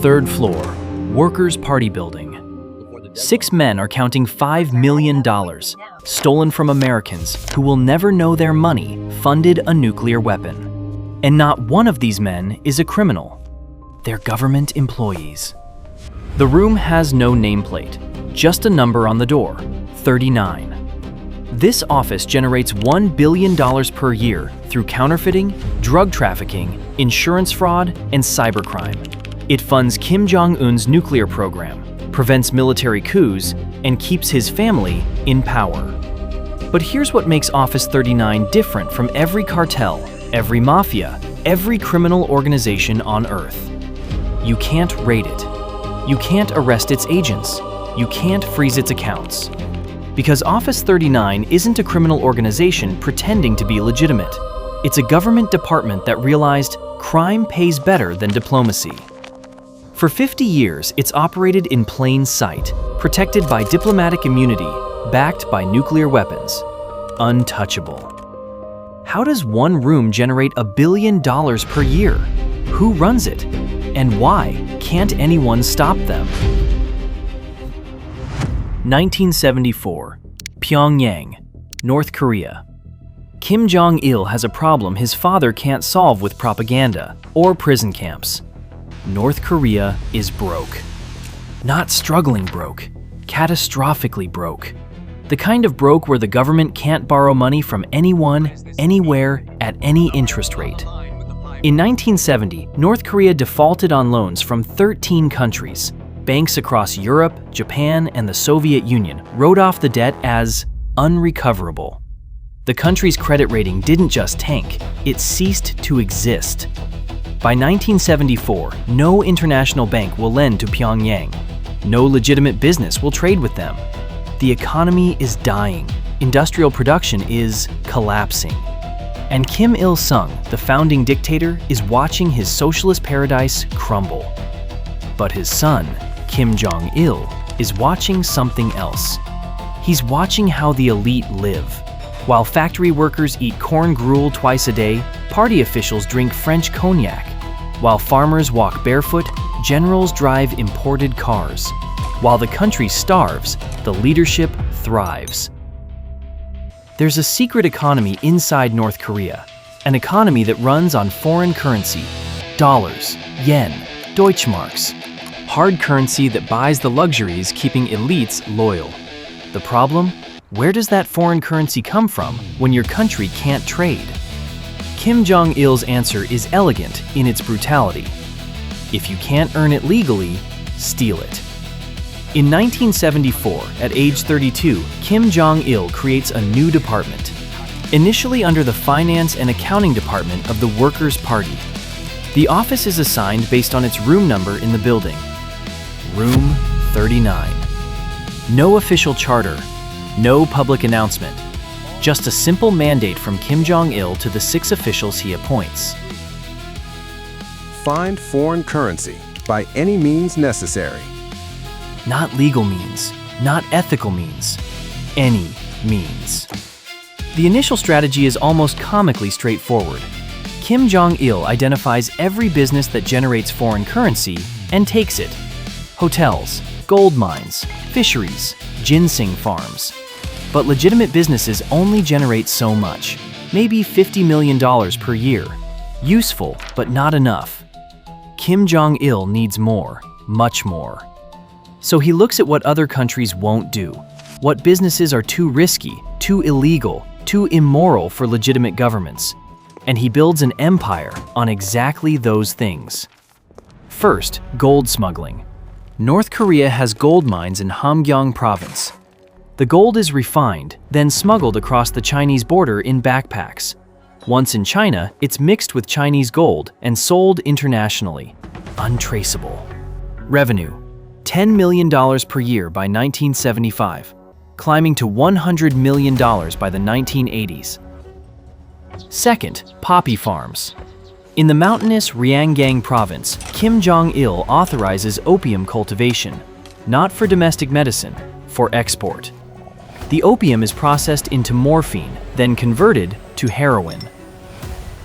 Third floor, Workers' Party Building. 6 men are counting $5 million, stolen from Americans who will never know their money funded a nuclear weapon. And not one of these men is a criminal. They're government employees. The room has no nameplate, just a number on the door, 39. This office generates $1 billion per year through counterfeiting, drug trafficking, insurance fraud, and cybercrime. It funds Kim Jong-un's nuclear program, prevents military coups, and keeps his family in power. But here's what makes Office 39 different from every cartel, every mafia, every criminal organization on Earth. You can't raid it. You can't arrest its agents. You can't freeze its accounts. Because Office 39 isn't a criminal organization pretending to be legitimate. It's a government department that realized crime pays better than diplomacy. For 50 years, it's operated in plain sight, protected by diplomatic immunity, backed by nuclear weapons. Untouchable. How does one room generate $1 billion per year? Who runs it? And why can't anyone stop them? 1974, Pyongyang, North Korea. Kim Jong-il has a problem his father can't solve with propaganda or prison camps. North Korea is broke. Not struggling broke, catastrophically broke. The kind of broke where the government can't borrow money from anyone, anywhere, at any interest rate. In 1970, North Korea defaulted on loans from 13 countries. Banks across Europe, Japan, and the Soviet Union wrote off the debt as unrecoverable. The country's credit rating didn't just tank, it ceased to exist. By 1974, no international bank will lend to Pyongyang. No legitimate business will trade with them. The economy is dying. Industrial production is collapsing. And Kim Il-sung, the founding dictator, is watching his socialist paradise crumble. But his son, Kim Jong-il, is watching something else. He's watching how the elite live. While factory workers eat corn gruel twice a day, party officials drink French cognac. While farmers walk barefoot, generals drive imported cars. While the country starves, the leadership thrives. There's a secret economy inside North Korea, an economy that runs on foreign currency, dollars, yen, Deutschmarks, hard currency that buys the luxuries keeping elites loyal. The problem? Where does that foreign currency come from when your country can't trade? Kim Jong-il's answer is elegant in its brutality. If you can't earn it legally, steal it. In 1974, at age 32, Kim Jong-il creates a new department. Initially under the Finance and Accounting Department of the Workers' Party. The office is assigned based on its room number in the building. Room 39. No official charter, no public announcement. Just a simple mandate from Kim Jong-il to the 6 officials he appoints. Find foreign currency by any means necessary. Not legal means, not ethical means, any means. The initial strategy is almost comically straightforward. Kim Jong-il identifies every business that generates foreign currency and takes it. Hotels, gold mines, fisheries, ginseng farms. But legitimate businesses only generate so much, maybe $50 million per year. Useful, but not enough. Kim Jong-il needs more, much more. So he looks at what other countries won't do, what businesses are too risky, too illegal, too immoral for legitimate governments, and he builds an empire on exactly those things. First, gold smuggling. North Korea has gold mines in Hamgyong province. The gold is refined, then smuggled across the Chinese border in backpacks. Once in China, it's mixed with Chinese gold and sold internationally. Untraceable. Revenue: $10 million per year by 1975, climbing to $100 million by the 1980s. Second, poppy farms. In the mountainous Ryanggang province, Kim Jong-il authorizes opium cultivation, not for domestic medicine, for export. The opium is processed into morphine, then converted to heroin.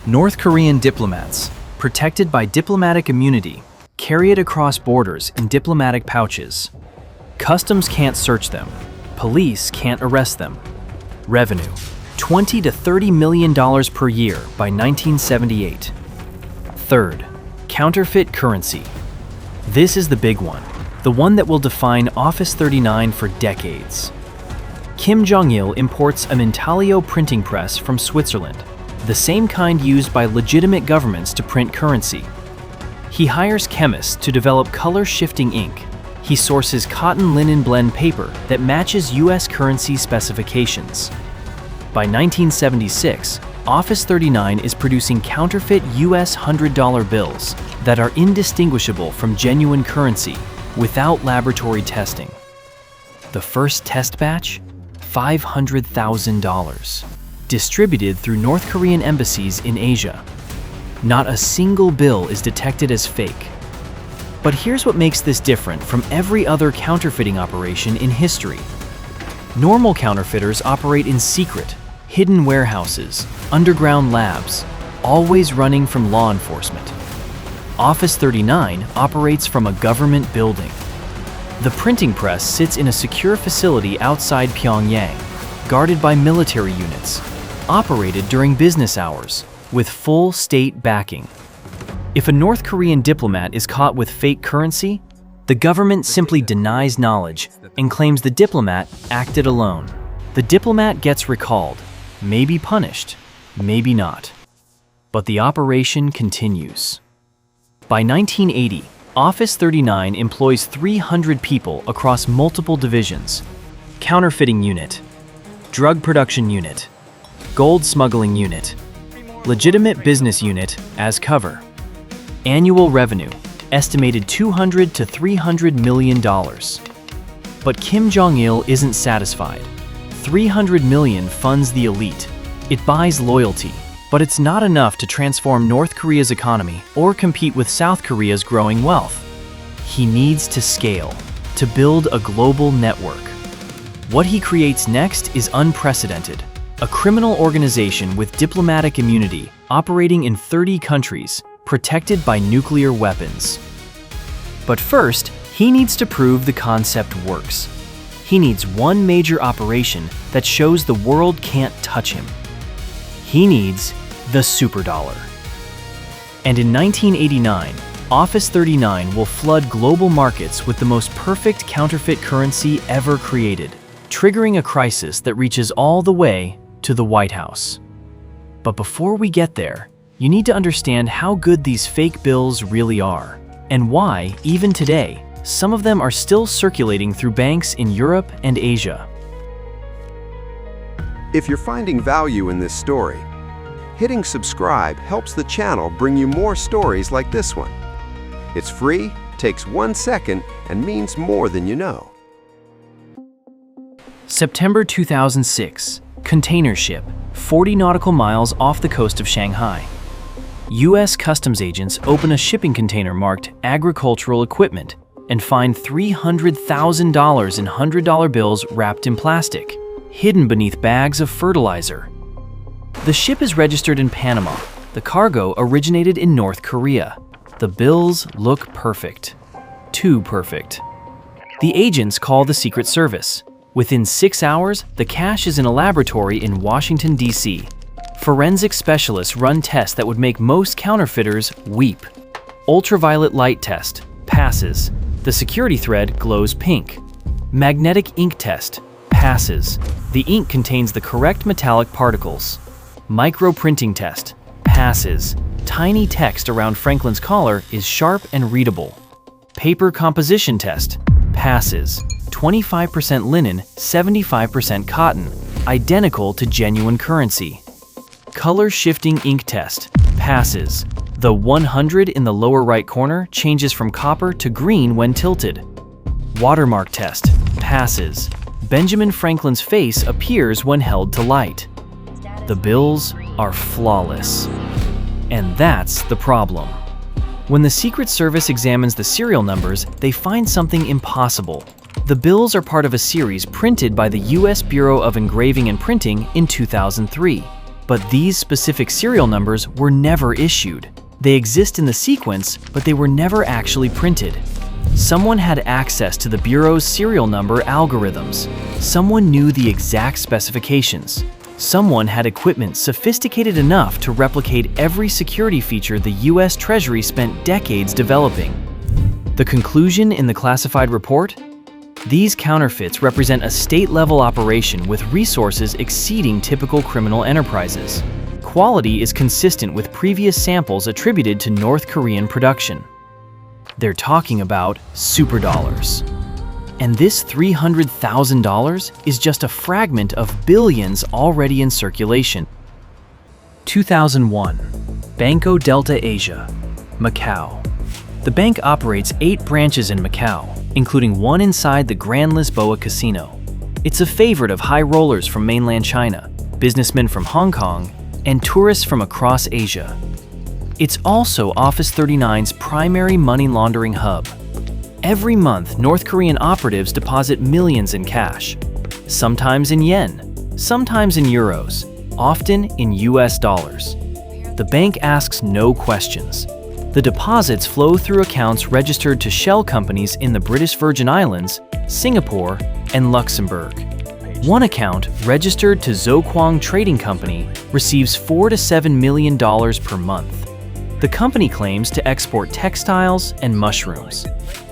North Korean diplomats, protected by diplomatic immunity, carry it across borders in diplomatic pouches. Customs can't search them. Police can't arrest them. Revenue: $20 to $30 million per year by 1978. Third, counterfeit currency. This is the big one, the one that will define Office 39 for decades. Kim Jong-il imports an intaglio printing press from Switzerland, the same kind used by legitimate governments to print currency. He hires chemists to develop color-shifting ink. He sources cotton linen blend paper that matches US currency specifications. By 1976, Office 39 is producing counterfeit US $100 bills that are indistinguishable from genuine currency without laboratory testing. The first test batch? $500,000. Distributed through North Korean embassies in Asia. Not a single bill is detected as fake. But here's what makes this different from every other counterfeiting operation in history. Normal counterfeiters operate in secret, hidden warehouses, underground labs, always running from law enforcement. Office 39 operates from a government building. The printing press sits in a secure facility outside Pyongyang, guarded by military units, operated during business hours, with full state backing. If a North Korean diplomat is caught with fake currency, the government simply denies knowledge and claims the diplomat acted alone. The diplomat gets recalled, maybe punished, maybe not. But the operation continues. By 1980, Office 39 employs 300 people across multiple divisions: counterfeiting unit, drug production unit, gold smuggling unit, legitimate business unit as cover. Annual revenue estimated $200 to $300 million. But Kim Jong-il isn't satisfied. $300 million funds the elite. It buys loyalty, but it's not enough to transform North Korea's economy or compete with South Korea's growing wealth. He needs to scale, to build a global network. What he creates next is unprecedented. A criminal organization with diplomatic immunity, operating in 30 countries, protected by nuclear weapons. But first, he needs to prove the concept works. He needs one major operation that shows the world can't touch him. He needs the superdollar. And in 1989, Office 39 will flood global markets with the most perfect counterfeit currency ever created, triggering a crisis that reaches all the way to the White House. But before we get there, you need to understand how good these fake bills really are, and why, even today, some of them are still circulating through banks in Europe and Asia. If you're finding value in this story, hitting subscribe helps the channel bring you more stories like this one. It's free, takes 1 second, and means more than you know. September 2006, container ship, 40 nautical miles off the coast of Shanghai. U.S. customs agents open a shipping container marked agricultural equipment and find $300,000 in $100 bills wrapped in plastic, hidden beneath bags of fertilizer. The ship is registered in Panama. The cargo originated in North Korea. The bills look perfect. Too perfect. The agents call the Secret Service. Within 6 hours, the cash is in a laboratory in Washington, D.C. Forensic specialists run tests that would make most counterfeiters weep. Ultraviolet light test, passes. The security thread glows pink. Magnetic ink test, passes. The ink contains the correct metallic particles. Microprinting test, passes. Tiny text around Franklin's collar is sharp and readable. Paper composition test, passes. 25% linen, 75% cotton, identical to genuine currency. Color shifting ink test, passes. The 100 in the lower right corner changes from copper to green when tilted. Watermark test, passes. Benjamin Franklin's face appears when held to light. The bills are flawless. And that's the problem. When the Secret Service examines the serial numbers, they find something impossible. The bills are part of a series printed by the U.S. Bureau of Engraving and Printing in 2003. But these specific serial numbers were never issued. They exist in the sequence, but they were never actually printed. Someone had access to the Bureau's serial number algorithms. Someone knew the exact specifications. Someone had equipment sophisticated enough to replicate every security feature the US Treasury spent decades developing. The conclusion in the classified report? These counterfeits represent a state-level operation with resources exceeding typical criminal enterprises. Quality is consistent with previous samples attributed to North Korean production. They're talking about superdollars. And this $300,000 is just a fragment of billions already in circulation. 2001. Banco Delta Asia, Macau. The bank operates 8 branches in Macau, including one inside the Grand Lisboa Casino. It's a favorite of high rollers from mainland China, businessmen from Hong Kong, and tourists from across Asia. It's also Office 39's primary money laundering hub. Every month, North Korean operatives deposit millions in cash, sometimes in yen, sometimes in euros, often in US dollars. The bank asks no questions. The deposits flow through accounts registered to shell companies in the British Virgin Islands, Singapore, and Luxembourg. One account, registered to Zokwang Trading Company, receives $4 to $7 million per month. The company claims to export textiles and mushrooms.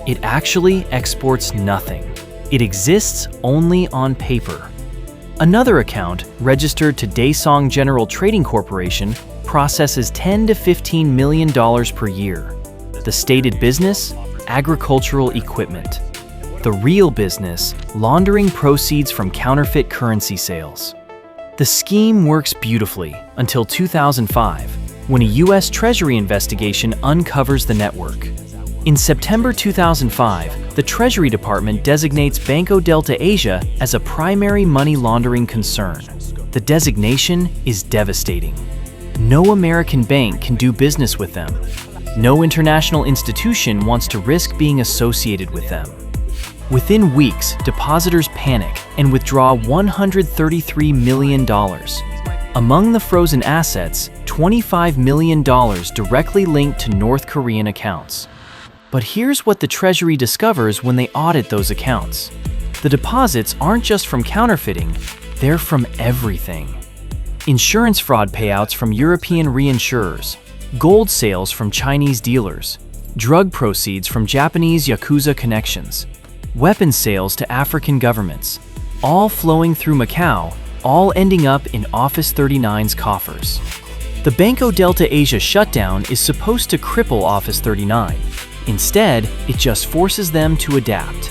It actually exports nothing. It exists only on paper. Another account, registered to Daesong General Trading Corporation, processes $10 to $15 million per year. The stated business? Agricultural equipment. The real business, laundering proceeds from counterfeit currency sales. The scheme works beautifully until 2005, when a US Treasury investigation uncovers the network. In September 2005, the Treasury Department designates Banco Delta Asia as a primary money laundering concern. The designation is devastating. No American bank can do business with them. No international institution wants to risk being associated with them. Within weeks, depositors panic and withdraw $133 million. Among the frozen assets, $25 million directly linked to North Korean accounts. But here's what the Treasury discovers when they audit those accounts. The deposits aren't just from counterfeiting, they're from everything. Insurance fraud payouts from European reinsurers, gold sales from Chinese dealers, drug proceeds from Japanese Yakuza connections, weapons sales to African governments, all flowing through Macau, all ending up in Office 39's coffers. The Banco Delta Asia shutdown is supposed to cripple Office 39. Instead, it just forces them to adapt.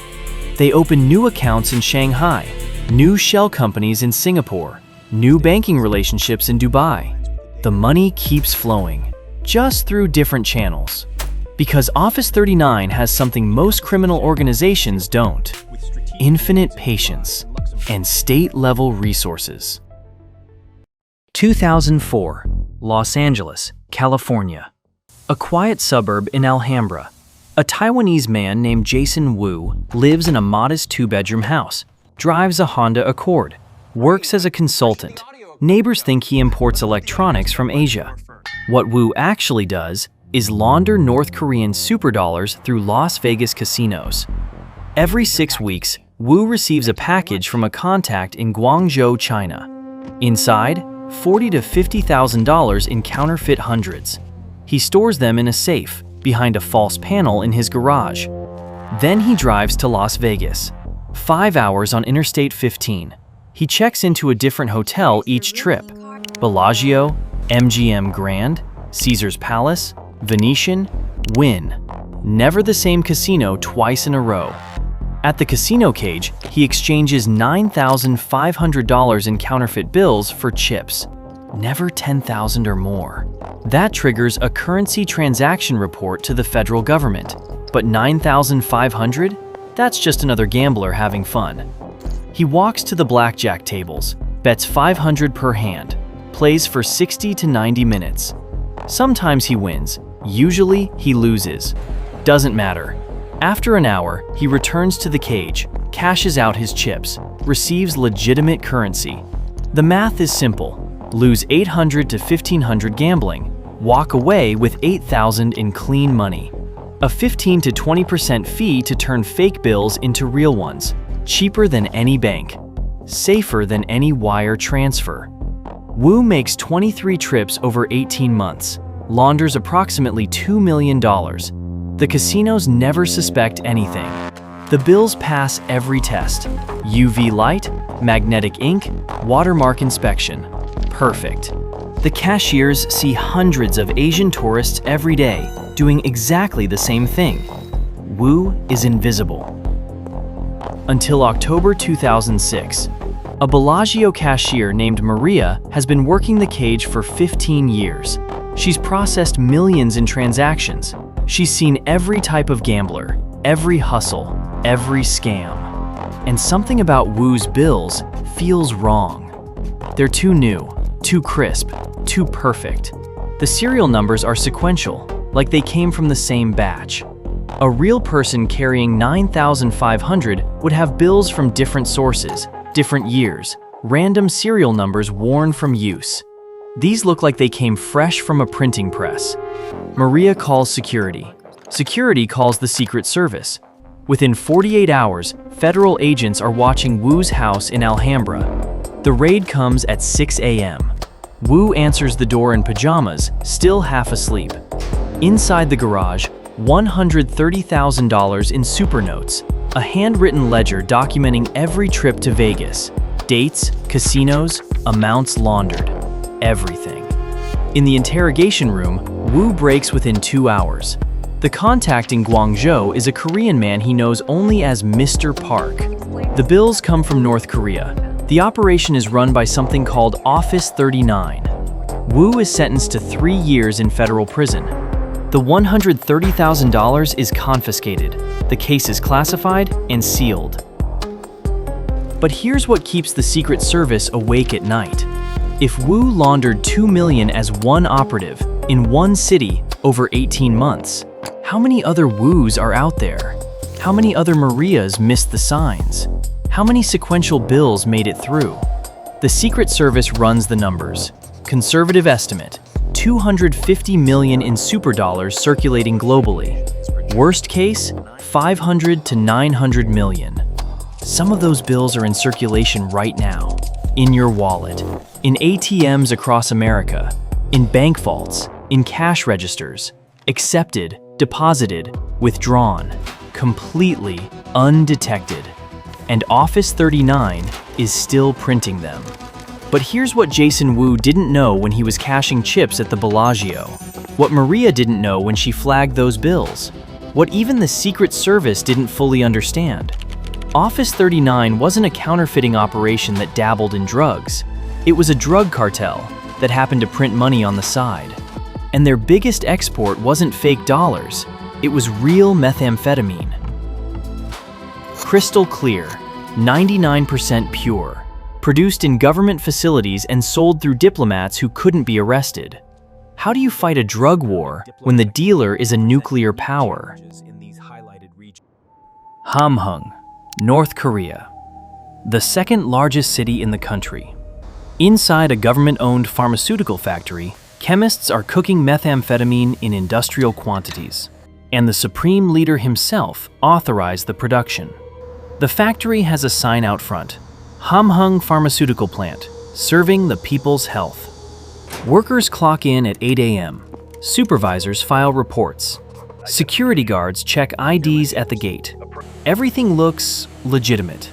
They open new accounts in Shanghai, new shell companies in Singapore, new banking relationships in Dubai. The money keeps flowing, just through different channels. Because Office 39 has something most criminal organizations don't: infinite patience and state-level resources. 2004, Los Angeles, California. A quiet suburb in Alhambra. A Taiwanese man named Jason Wu lives in a modest 2-bedroom house, drives a Honda Accord, works as a consultant. Neighbors think he imports electronics from Asia. What Wu actually does is launder North Korean superdollars through Las Vegas casinos. Every 6 weeks, Wu receives a package from a contact in Guangzhou, China. Inside, $40,000 to $50,000 in counterfeit hundreds. He stores them in a safe behind a false panel in his garage. Then he drives to Las Vegas. 5 hours on Interstate 15. He checks into a different hotel each trip: Bellagio, MGM Grand, Caesar's Palace, Venetian, Wynn. Never the same casino twice in a row. At the casino cage, he exchanges $9,500 in counterfeit bills for chips. Never $10,000 or more. That triggers a currency transaction report to the federal government. But $9,500? That's just another gambler having fun. He walks to the blackjack tables, bets $500 per hand, plays for 60 to 90 minutes. Sometimes he wins, usually he loses. Doesn't matter. After an hour, he returns to the cage, cashes out his chips, receives legitimate currency. The math is simple. lose 800 to 1,500 gambling, walk away with 8,000 in clean money. A 15 to 20% fee to turn fake bills into real ones, cheaper than any bank, safer than any wire transfer. Wu makes 23 trips over 18 months, launders approximately $2 million. The casinos never suspect anything. The bills pass every test: UV light, magnetic ink, watermark inspection. Perfect. The cashiers see hundreds of Asian tourists every day doing exactly the same thing. Wu is invisible. Until October 2006, a Bellagio cashier named Maria has been working the cage for 15 years. She's processed millions in transactions. She's seen every type of gambler, every hustle, every scam. And something about Wu's bills feels wrong. They're too new, too crisp, too perfect. The serial numbers are sequential, like they came from the same batch. A real person carrying 9,500 would have bills from different sources, different years, random serial numbers worn from use. These look like they came fresh from a printing press. Maria calls security. Security calls the Secret Service. Within 48 hours, federal agents are watching Wu's house in Alhambra. The raid comes at 6 a.m. Wu answers the door in pajamas, still half asleep. Inside the garage, $130,000 in super notes, a handwritten ledger documenting every trip to Vegas, dates, casinos, amounts laundered, everything. In the interrogation room, Wu breaks within 2 hours. The contact in Guangzhou is a Korean man he knows only as Mr. Park. The bills come from North Korea. The operation is run by something called Office 39. Wu is sentenced to 3 years in federal prison. The $130,000 is confiscated. The case is classified and sealed. But here's what keeps the Secret Service awake at night. If Wu laundered $2 million as one operative in one city over 18 months, how many other Wus are out there? How many other Marias missed the signs? How many sequential bills made it through? The Secret Service runs the numbers. Conservative estimate: 250 million in superdollars circulating globally. Worst case, 500 to 900 million. Some of those bills are in circulation right now, in your wallet, in ATMs across America, in bank vaults, in cash registers, accepted, deposited, withdrawn, completely undetected. And Office 39 is still printing them. But here's what Jason Wu didn't know when he was cashing chips at the Bellagio. What Maria didn't know when she flagged those bills. What even the Secret Service didn't fully understand. Office 39 wasn't a counterfeiting operation that dabbled in drugs. It was a drug cartel that happened to print money on the side. And their biggest export wasn't fake dollars. It was real methamphetamine. Crystal clear, 99% pure, produced in government facilities and sold through diplomats who couldn't be arrested. How do you fight a drug war when the dealer is a nuclear power? Hamhung, North Korea, the second largest city in the country. Inside a government-owned pharmaceutical factory, chemists are cooking methamphetamine in industrial quantities, and the supreme leader himself authorized the production. The factory has a sign out front: Hamhung Pharmaceutical Plant, serving the people's health. Workers clock in at 8 a.m. Supervisors file reports. Security guards check IDs at the gate. Everything looks legitimate,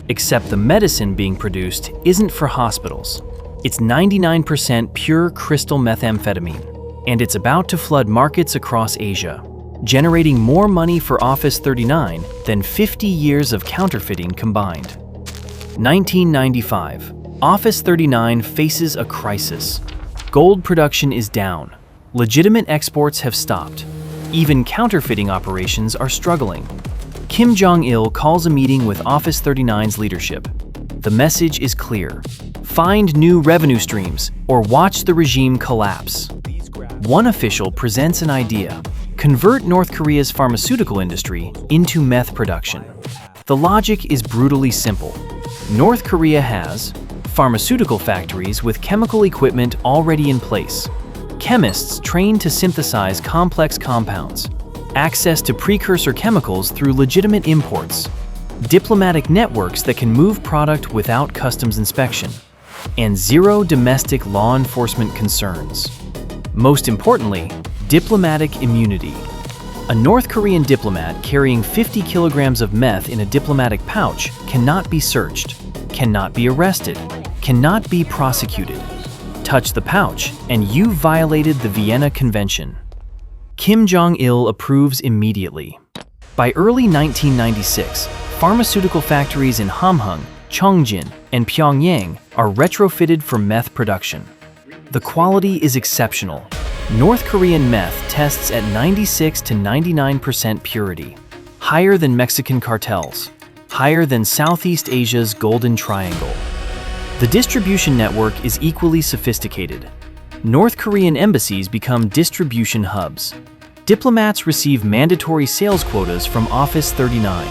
except the medicine being produced isn't for hospitals. It's 99% pure crystal methamphetamine, and it's about to flood markets across Asia, generating more money for Office 39 than 50 years of counterfeiting combined. 1995, Office 39 faces a crisis. Gold production is down. Legitimate exports have stopped. Even counterfeiting operations are struggling. Kim Jong-il calls a meeting with Office 39's leadership. The message is clear: find new revenue streams or watch the regime collapse. One official presents an idea: convert North Korea's pharmaceutical industry into meth production. The logic is brutally simple. North Korea has pharmaceutical factories with chemical equipment already in place, chemists trained to synthesize complex compounds, access to precursor chemicals through legitimate imports, diplomatic networks that can move product without customs inspection, and zero domestic law enforcement concerns. Most importantly, diplomatic immunity. A North Korean diplomat carrying 50 kilograms of meth in a diplomatic pouch cannot be searched, cannot be arrested, cannot be prosecuted. Touch the pouch, and you violated the Vienna Convention. Kim Jong-il approves immediately. By early 1996, pharmaceutical factories in Hamhung, Chongjin, and Pyongyang are retrofitted for meth production. The quality is exceptional. North Korean meth tests at 96 to 99% purity, higher than Mexican cartels, higher than Southeast Asia's Golden Triangle. The distribution network is equally sophisticated. North Korean embassies become distribution hubs. Diplomats receive mandatory sales quotas from Office 39.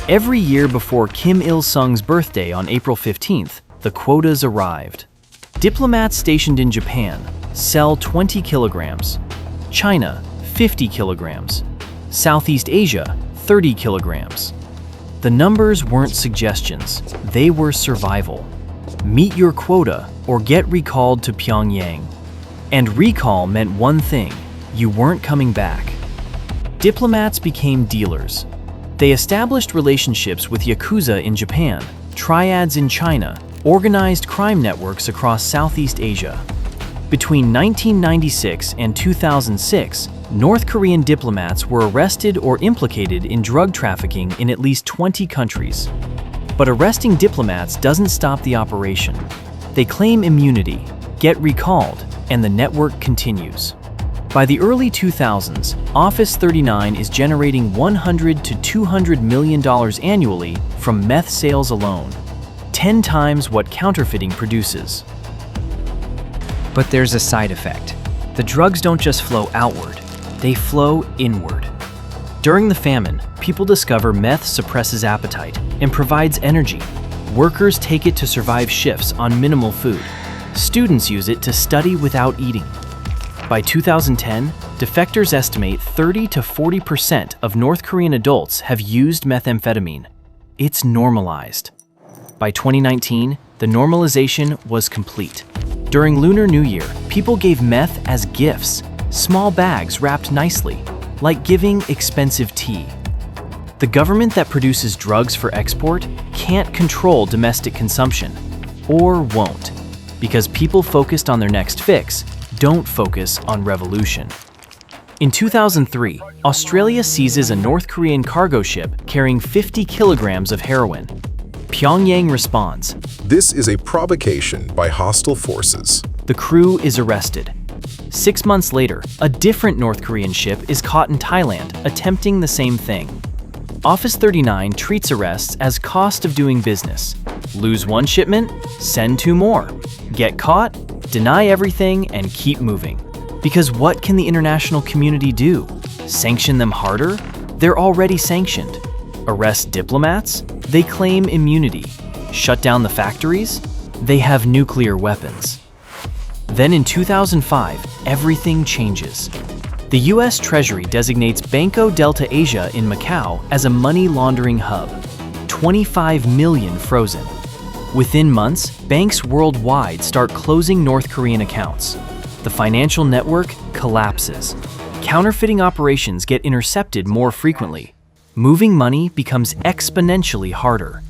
Every year before Kim Il-sung's birthday on April 15th, the quotas arrived. Diplomats stationed in Japan sell 20 kilograms, China 50 kilograms, Southeast Asia 30 kilograms. The numbers weren't suggestions, they were survival. Meet your quota or get recalled to Pyongyang. And recall meant one thing: you weren't coming back. Diplomats became dealers. They established relationships with Yakuza in Japan, triads in China, organized crime networks across Southeast Asia. Between 1996 and 2006, North Korean diplomats were arrested or implicated in drug trafficking in at least 20 countries. But arresting diplomats doesn't stop the operation. They claim immunity, get recalled, and the network continues. By the early 2000s, Office 39 is generating $100 to $200 million annually from meth sales alone, 10 times what counterfeiting produces. But there's a side effect. The drugs don't just flow outward, they flow inward. During the famine, people discover meth suppresses appetite and provides energy. Workers take it to survive shifts on minimal food. Students use it to study without eating. By 2010, defectors estimate 30 to 40% of North Korean adults have used methamphetamine. It's normalized. By 2019, the normalization was complete. During Lunar New Year, people gave meth as gifts, small bags wrapped nicely, like giving expensive tea. The government that produces drugs for export can't control domestic consumption, or won't, because people focused on their next fix don't focus on revolution. In 2003, Australia seizes a North Korean cargo ship carrying 50 kilograms of heroin. Pyongyang responds. This is a provocation by hostile forces. The crew is arrested. 6 months later, a different North Korean ship is caught in Thailand attempting the same thing. Office 39 treats arrests as cost of doing business. Lose one shipment, send 2 more. Get caught, deny everything, and keep moving. Because what can the international community do? Sanction them harder? They're already sanctioned. Arrest diplomats? They claim immunity. Shut down the factories? They have nuclear weapons. Then in 2005, everything changes. The US Treasury designates Banco Delta Asia in Macau as a money laundering hub. 25 million frozen. Within months, banks worldwide start closing North Korean accounts. The financial network collapses. Counterfeiting operations get intercepted more frequently. Moving money becomes exponentially harder.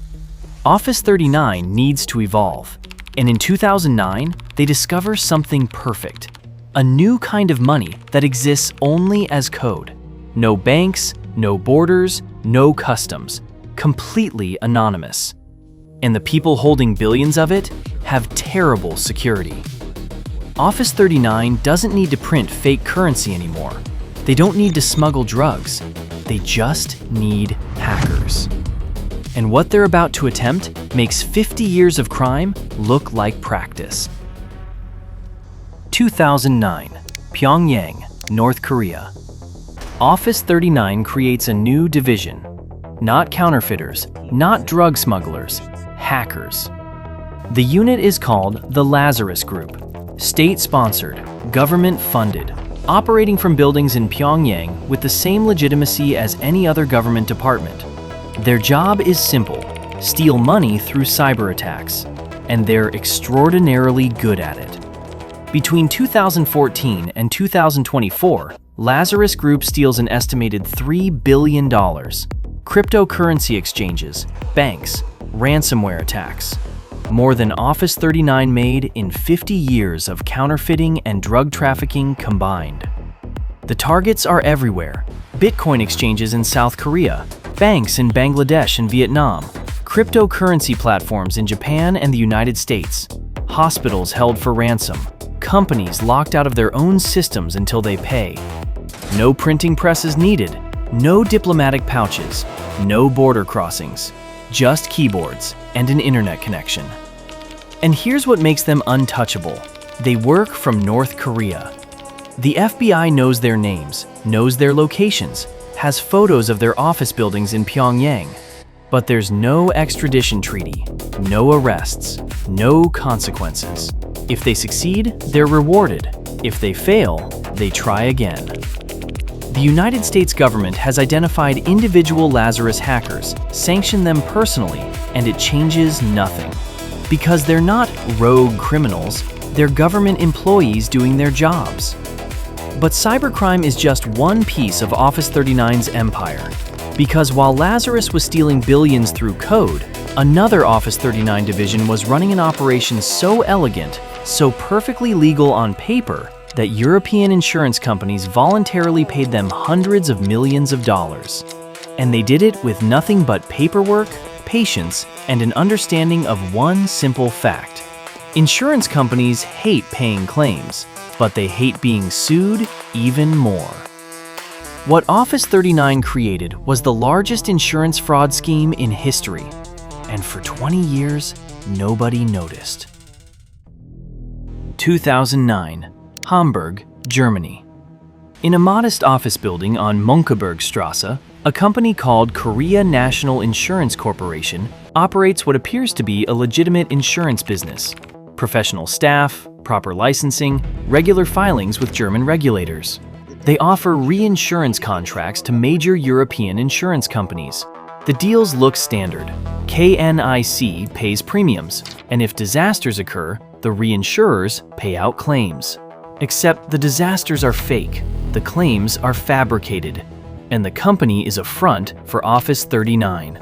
Office 39 needs to evolve. And in 2009, they discover something perfect. A new kind of money that exists only as code. No banks, no borders, no customs. Completely anonymous. And the people holding billions of it have terrible security. Office 39 doesn't need to print fake currency anymore. They don't need to smuggle drugs. They just need hackers. And what they're about to attempt makes 50 years of crime look like practice. 2009, Pyongyang, North Korea. Office 39 creates a new division. Not counterfeiters, not drug smugglers, hackers. The unit is called the Lazarus Group, state-sponsored, government-funded, operating from buildings in Pyongyang with the same legitimacy as any other government department. Their job is simple: steal money through cyber attacks, and they're extraordinarily good at it. Between 2014 and 2024, Lazarus Group steals an estimated $3 billion. Cryptocurrency exchanges, banks, ransomware attacks. More than Office 39 made in 50 years of counterfeiting and drug trafficking combined. The targets are everywhere: Bitcoin exchanges in South Korea, banks in Bangladesh and Vietnam, cryptocurrency platforms in Japan and the United States, hospitals held for ransom, companies locked out of their own systems until they pay. No printing presses needed, no diplomatic pouches, no border crossings, just keyboards and an internet connection. And here's what makes them untouchable: they work from North Korea. The FBI knows their names, knows their locations, has photos of their office buildings in Pyongyang. But there's no extradition treaty, no arrests, no consequences. If they succeed, they're rewarded. If they fail, they try again. The United States government has identified individual Lazarus hackers, sanctioned them personally, and it changes nothing. Because they're not rogue criminals, they're government employees doing their jobs. But cybercrime is just one piece of Office 39's empire. Because while Lazarus was stealing billions through code, another Office 39 division was running an operation so elegant, so perfectly legal on paper, that European insurance companies voluntarily paid them hundreds of millions of dollars. And they did it with nothing but paperwork, patience, and an understanding of one simple fact. Insurance companies hate paying claims, but they hate being sued even more. What Office 39 created was the largest insurance fraud scheme in history, and for 20 years, nobody noticed. 2009, Hamburg, Germany. In a modest office building on Mönckebergstrasse, a company called Korea National Insurance Corporation operates what appears to be a legitimate insurance business. Professional staff, proper licensing, regular filings with German regulators. They offer reinsurance contracts to major European insurance companies. The deals look standard. KNIC pays premiums, and if disasters occur, the reinsurers pay out claims. Except the disasters are fake, the claims are fabricated, and the company is a front for Office 39.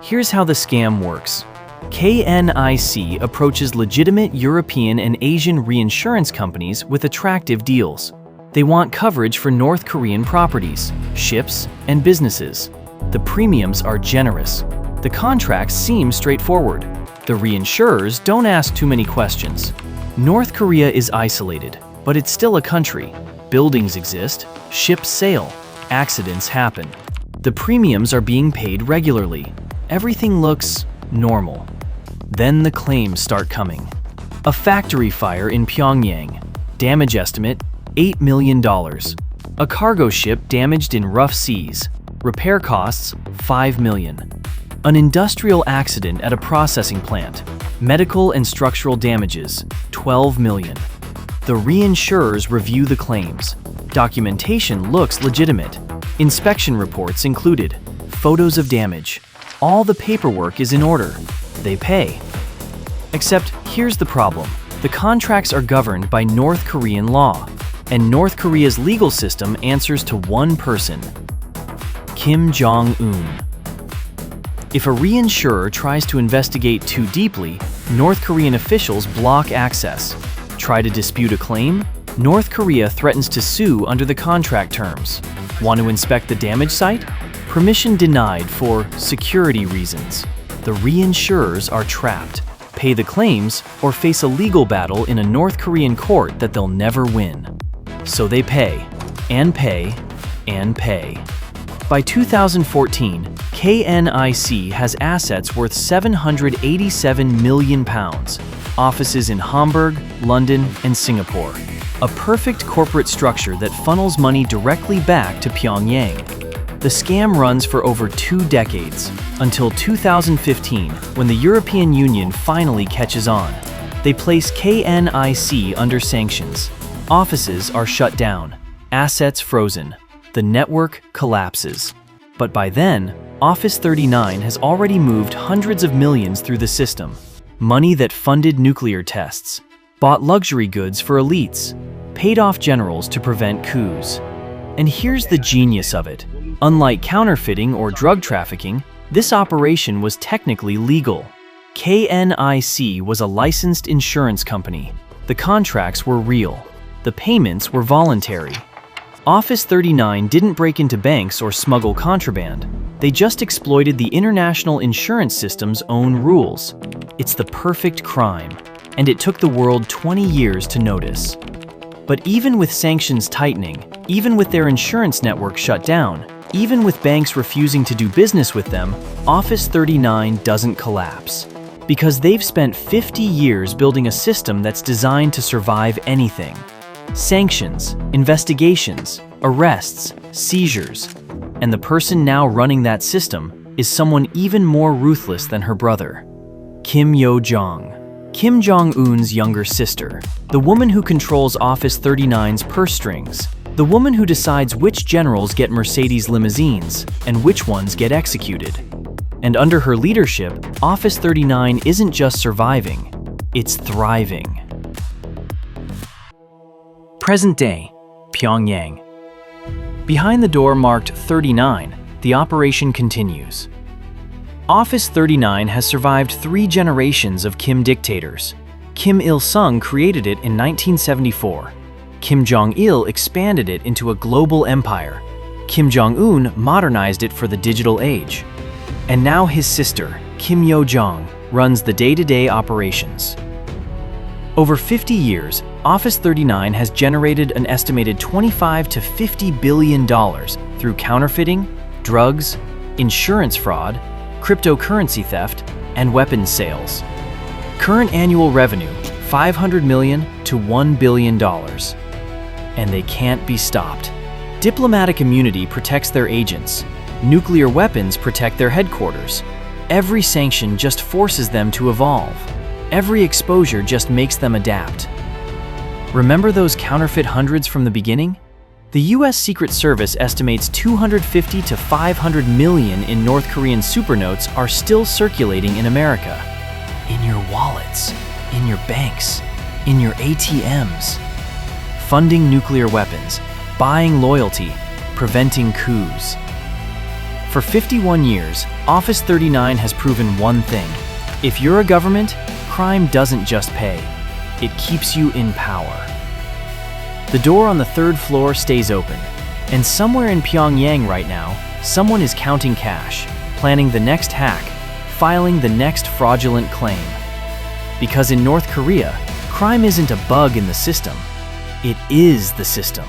Here's how the scam works. KNIC approaches legitimate European and Asian reinsurance companies with attractive deals. They want coverage for North Korean properties, ships, and businesses. The premiums are generous. The contracts seem straightforward. The reinsurers don't ask too many questions. North Korea is isolated, but it's still a country. Buildings exist, ships sail, accidents happen. The premiums are being paid regularly. Everything looks normal. Then the claims start coming. A factory fire in Pyongyang. Damage estimate, $8 million. A cargo ship damaged in rough seas. Repair costs, $5 million. An industrial accident at a processing plant. Medical and structural damages, $12 million. The reinsurers review the claims. Documentation looks legitimate. Inspection reports included. Photos of damage. All the paperwork is in order. They pay. Except here's the problem. The contracts are governed by North Korean law, and North Korea's legal system answers to one person: Kim Jong-un. If a reinsurer tries to investigate too deeply, North Korean officials block access. Try to dispute a claim? North Korea threatens to sue under the contract terms. Want to inspect the damage site? Permission denied for security reasons. The reinsurers are trapped. Pay the claims or face a legal battle in a North Korean court that they'll never win. So they pay, and pay, and pay. By 2014, KNIC has assets worth £787 million, offices in Hamburg, London, and Singapore. A perfect corporate structure that funnels money directly back to Pyongyang. The scam runs for over 2 decades, until 2015, when the European Union finally catches on. They place KNIC under sanctions. Offices are shut down, assets frozen. The network collapses. But by then, Office 39 has already moved hundreds of millions through the system. Money that funded nuclear tests, bought luxury goods for elites, paid off generals to prevent coups. And here's the genius of it. Unlike counterfeiting or drug trafficking, this operation was technically legal. KNIC was a licensed insurance company. The contracts were real. The payments were voluntary. Office 39 didn't break into banks or smuggle contraband. They just exploited the international insurance system's own rules. It's the perfect crime, and it took the world 20 years to notice. But even with sanctions tightening, even with their insurance network shut down, even with banks refusing to do business with them, Office 39 doesn't collapse. Because they've spent 50 years building a system that's designed to survive anything. Sanctions, investigations, arrests, seizures. And the person now running that system is someone even more ruthless than her brother. Kim Yo-jong. Kim Jong-un's younger sister. The woman who controls Office 39's purse strings. The woman who decides which generals get Mercedes limousines and which ones get executed. And under her leadership, Office 39 isn't just surviving, it's thriving. Present day, Pyongyang. Behind the door marked 39, the operation continues. Office 39 has survived 3 generations of Kim dictators. Kim Il-sung created it in 1974. Kim Jong-il expanded it into a global empire. Kim Jong-un modernized it for the digital age. And now his sister, Kim Yo-jong, runs the day-to-day operations. Over 50 years, Office 39 has generated an estimated $25 to $50 billion through counterfeiting, drugs, insurance fraud, cryptocurrency theft, and weapons sales. Current annual revenue, $500 million to $1 billion. And they can't be stopped. Diplomatic immunity protects their agents. Nuclear weapons protect their headquarters. Every sanction just forces them to evolve. Every exposure just makes them adapt. Remember those counterfeit hundreds from the beginning? The US Secret Service estimates 250 to 500 million in North Korean supernotes are still circulating in America. In your wallets, in your banks, in your ATMs. Funding nuclear weapons, buying loyalty, preventing coups. For 51 years, Office 39 has proven one thing. If you're a government, crime doesn't just pay, it keeps you in power. The door on the 3rd floor stays open, and somewhere in Pyongyang right now, someone is counting cash, planning the next hack, filing the next fraudulent claim. Because in North Korea, crime isn't a bug in the system, it is the system.